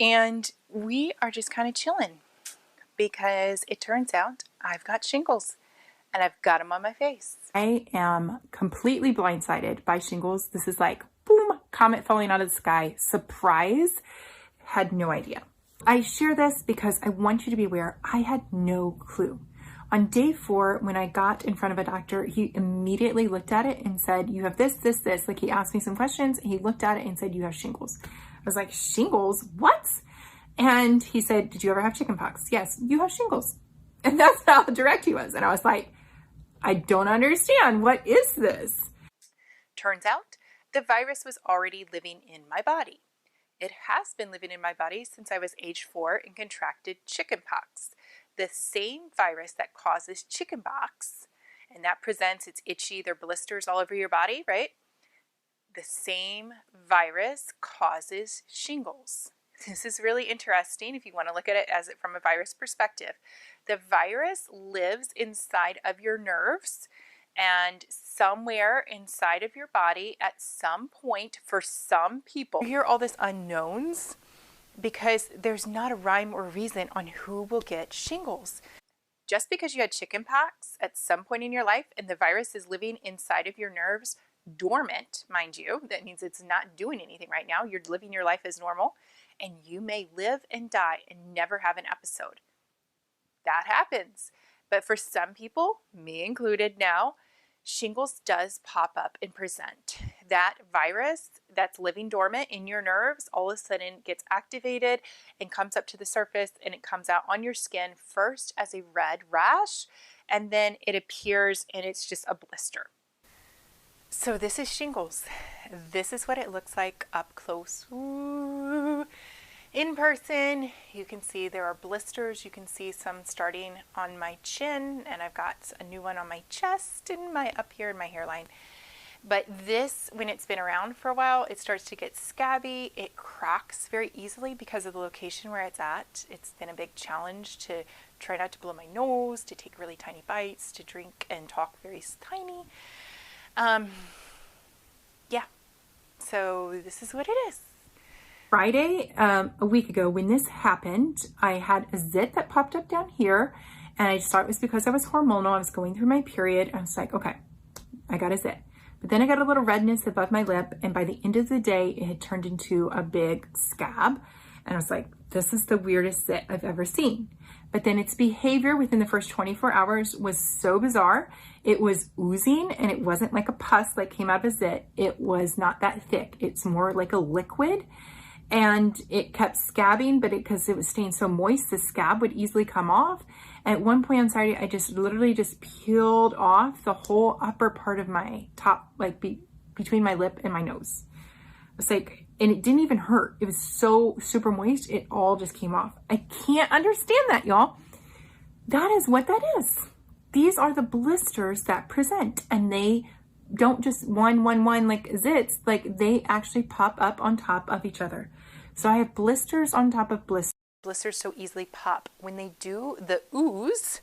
And we are just kind of chilling because it turns out I've got shingles and I've got them on my face. I am completely blindsided by shingles. This is like, boom, comet falling out of the sky. Surprise. Had no idea. I share this because I want you to be aware. I had no clue. On day 4, when I got in front of a doctor, he immediately looked at it and said, you have this, this, this. Like, he asked me some questions. He looked at it and said, you have shingles. I was like, shingles? What? And he said, did you ever have chickenpox? Yes, you have shingles. And that's how direct he was. And I was like, I don't understand. What is this? Turns out the virus was already living in my body. It has been living in my body since I was age 4 and contracted chickenpox. The same virus that causes chickenpox, and that presents, it's itchy, there are blisters all over your body, right? The same virus causes shingles. This is really interesting if you want to look at it as from a virus perspective. The virus lives inside of your nerves and somewhere inside of your body at some point for some people. You hear all this unknowns because there's not a rhyme or reason on who will get shingles. Just because you had chickenpox at some point in your life and the virus is living inside of your nerves, dormant, mind you, that means it's not doing anything right now. You're living your life as normal and you may live and die and never have an episode. That happens. But for some people, me included now, shingles does pop up and present. That virus that's living dormant in your nerves all of a sudden gets activated and comes up to the surface, and it comes out on your skin first as a red rash, and then it appears and it's just a blister. So this is shingles. This is what it looks like up close. Ooh. In person, you can see there are blisters. You can see some starting on my chin, and I've got a new one on my chest and up here in my hairline. But this, when it's been around for a while, it starts to get scabby. It cracks very easily because of the location where it's at. It's been a big challenge to try not to blow my nose, to take really tiny bites, to drink and talk very tiny. Yeah, so this is what it is. Friday, a week ago, when this happened, I had a zit that popped up down here, and I just thought it was because I was hormonal. I was going through my period. I was like, okay, I got a zit. But then I got a little redness above my lip, and by the end of the day, it had turned into a big scab. And I was like, this is the weirdest zit I've ever seen. But then its behavior within the first 24 hours was so bizarre. It was oozing, and it wasn't like a pus like came out of a zit. It was not that thick. It's more like a liquid. And it kept scabbing, but because it was staying so moist, the scab would easily come off. And at one point on Saturday, I just literally peeled off the whole upper part of my top, like between my lip and my nose. It was like, and it didn't even hurt. It was so super moist. It all just came off. I can't understand that, y'all. That is what that is. These are the blisters that present, and they don't just one like zits, like they actually pop up on top of each other. So I have blisters on top of blisters. Blisters so easily pop. When they do, the ooze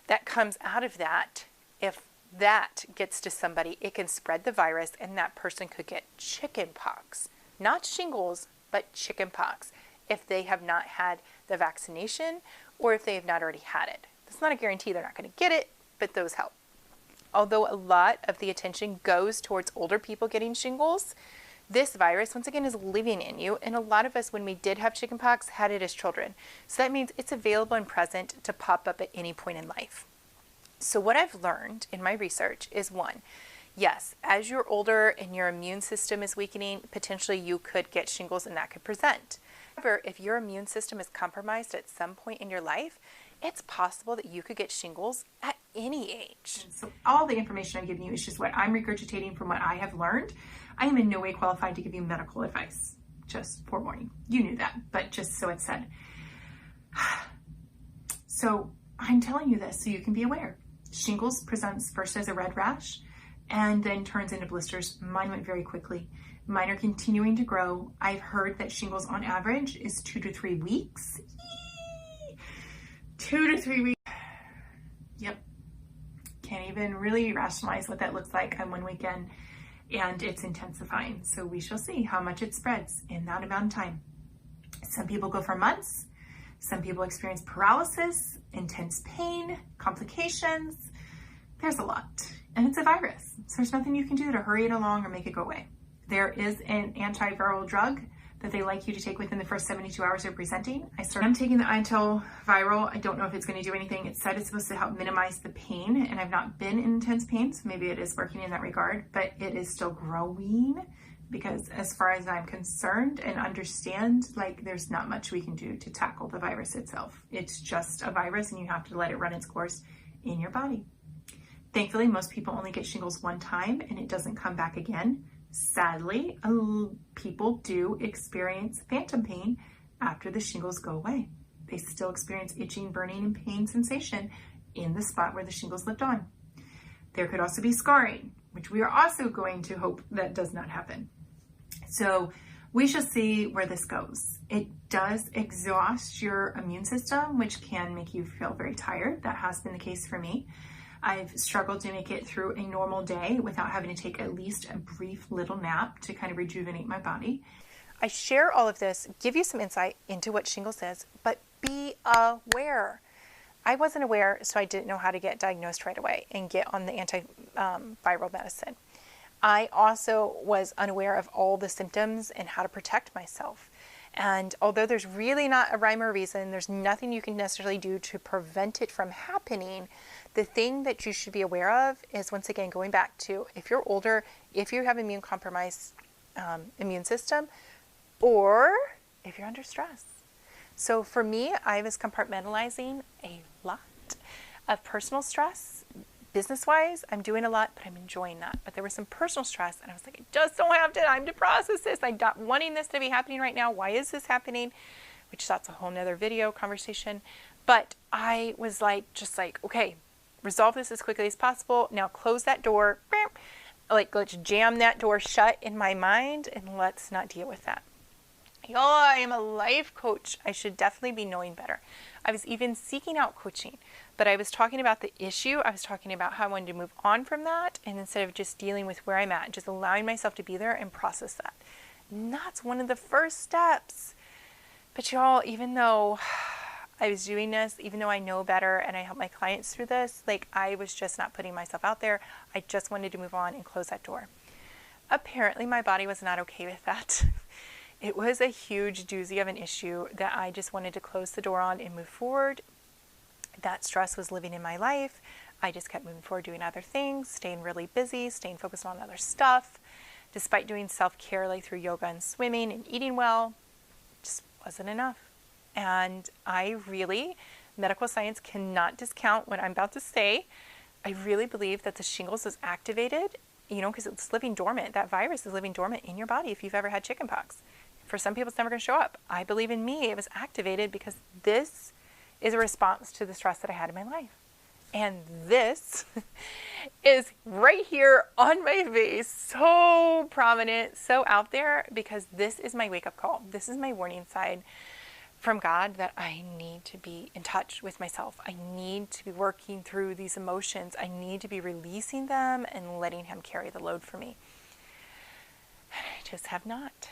that comes out of that, if that gets to somebody, it can spread the virus and that person could get chickenpox. Not shingles, but chickenpox if they have not had the vaccination or if they have not already had it. That's not a guarantee they're not going to get it, but those help. Although a lot of the attention goes towards older people getting shingles, this virus, once again, is living in you. And a lot of us, when we did have chickenpox, had it as children. So that means it's available and present to pop up at any point in life. So what I've learned in my research is, one, yes, as you're older and your immune system is weakening, potentially you could get shingles and that could present. However, if your immune system is compromised at some point in your life, it's possible that you could get shingles at any age. So all the information I'm giving you is just what I'm regurgitating from what I have learned. I am in no way qualified to give you medical advice. Just forewarning. You knew that, but just so it's said. So I'm telling you this so you can be aware. Shingles presents first as a red rash and then turns into blisters. Mine went very quickly. Mine are continuing to grow. I've heard that shingles on average is 2 to 3 weeks. 2 to 3 weeks. Yep. Can't even really rationalize what that looks like on one weekend, and it's intensifying. So we shall see how much it spreads in that amount of time. Some people go for months. Some people experience paralysis, intense pain, complications. There's a lot. And it's a virus. So there's nothing you can do to hurry it along or make it go away. There is an antiviral drug that they like you to take within the first 72 hours of presenting. I'm taking the antiviral. I don't know if it's going to do anything. It said it's supposed to help minimize the pain, and I've not been in intense pain, so maybe it is working in that regard, but it is still growing because as far as I'm concerned and understand, like there's not much we can do to tackle the virus itself. It's just a virus and you have to let it run its course in your body. Thankfully, most people only get shingles one time and it doesn't come back again. Sadly, people do experience phantom pain after the shingles go away. They still experience itching, burning, and pain sensation in the spot where the shingles lived on. There could also be scarring, which we are also going to hope that does not happen. So we shall see where this goes. It does exhaust your immune system, which can make you feel very tired. That has been the case for me. I've struggled to make it through a normal day without having to take at least a brief little nap to kind of rejuvenate my body. I share all of this, give you some insight into what shingles is, but be aware. I wasn't aware, so I didn't know how to get diagnosed right away and get on the antiviral medicine. I also was unaware of all the symptoms and how to protect myself. And although there's really not a rhyme or reason, there's nothing you can necessarily do to prevent it from happening. The thing that you should be aware of is, once again, going back to if you're older, if you have immune compromised immune system, or if you're under stress. So for me, I was compartmentalizing a lot of personal stress. Business-wise, I'm doing a lot, but I'm enjoying that. But there was some personal stress, and I was like, I just don't have time to process this. I'm not wanting this to be happening right now. Why is this happening? Which that's a whole nother video conversation. But I was like, okay, resolve this as quickly as possible. Now close that door. Like, let's jam that door shut in my mind, and let's not deal with that. Y'all, I am a life coach. I should definitely be knowing better. I was even seeking out coaching, but I was talking about the issue. I was talking about how I wanted to move on from that, and instead of just dealing with where I'm at, just allowing myself to be there and process that. And that's one of the first steps. But y'all, even though I was doing this, even though I know better and I help my clients through this, like I was just not putting myself out there. I just wanted to move on and close that door. Apparently my body was not okay with that. It was a huge doozy of an issue that I just wanted to close the door on and move forward. That stress was living in my life. I just kept moving forward, doing other things, staying really busy, staying focused on other stuff. Despite doing self-care like through yoga and swimming and eating well, just wasn't enough. And I really, medical science cannot discount what I'm about to say. I really believe that the shingles was activated, because it's living dormant. That virus is living dormant in your body if you've ever had chickenpox. For some people, it's never going to show up. I believe in me, it was activated because this is a response to the stress that I had in my life. And this is right here on my face, so prominent, so out there, because this is my wake-up call. This is my warning sign from God that I need to be in touch with myself. I need to be working through these emotions. I need to be releasing them and letting Him carry the load for me. And I just have not.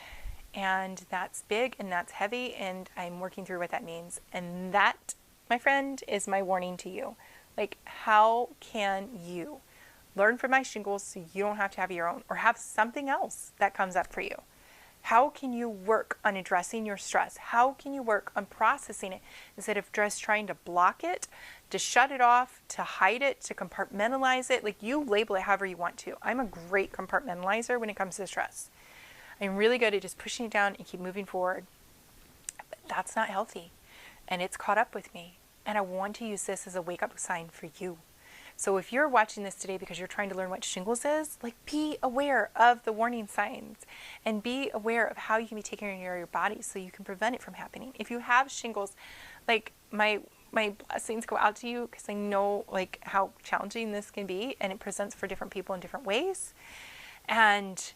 And that's big and that's heavy, and I'm working through what that means. And that, my friend, is my warning to you. Like, how can you learn from my shingles so you don't have to have your own, or have something else that comes up for you? How can you work on addressing your stress? How can you work on processing it instead of just trying to block it, to shut it off, to hide it, to compartmentalize it? Like, you label it however you want to. I'm a great compartmentalizer when it comes to stress. I'm really good at just pushing it down and keep moving forward. But that's not healthy. And it's caught up with me. And I want to use this as a wake-up sign for you. So if you're watching this today because you're trying to learn what shingles is, like, be aware of the warning signs and be aware of how you can be taking care of your body so you can prevent it from happening. If you have shingles, like, my blessings go out to you, because I know like how challenging this can be, and it presents for different people in different ways. And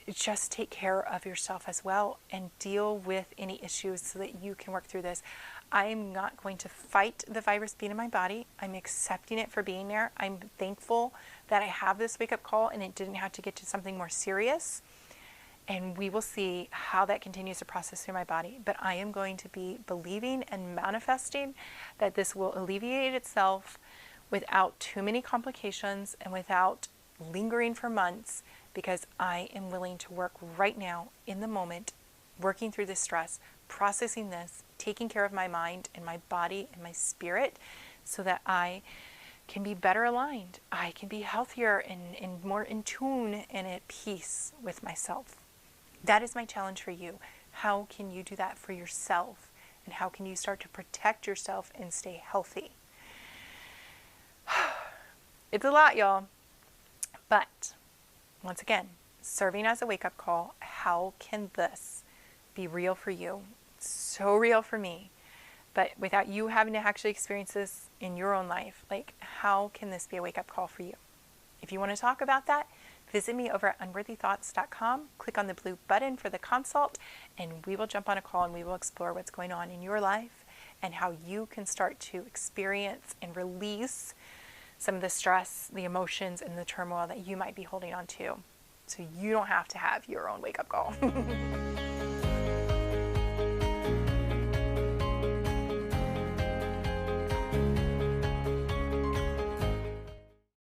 just take care of yourself as well and deal with any issues so that you can work through this. I'm not going to fight the virus being in my body. I'm accepting it for being there. I'm thankful that I have this wake-up call and it didn't have to get to something more serious. And we will see how that continues to process through my body. But I am going to be believing and manifesting that this will alleviate itself without too many complications and without lingering for months, because I am willing to work right now in the moment, working through this stress, processing this, taking care of my mind and my body and my spirit so that I can be better aligned. I can be healthier and more in tune and at peace with myself. That is my challenge for you. How can you do that for yourself? And how can you start to protect yourself and stay healthy? It's a lot, y'all. But once again, serving as a wake-up call, how can this be real for you? It's so real for me. But without you having to actually experience this in your own life, like, how can this be a wake-up call for you? If you want to talk about that, visit me over at unworthythoughts.com. Click on the blue button for the consult, and we will jump on a call and we will explore what's going on in your life and how you can start to experience and release some of the stress, the emotions, and the turmoil that you might be holding on to, so you don't have to have your own wake-up call.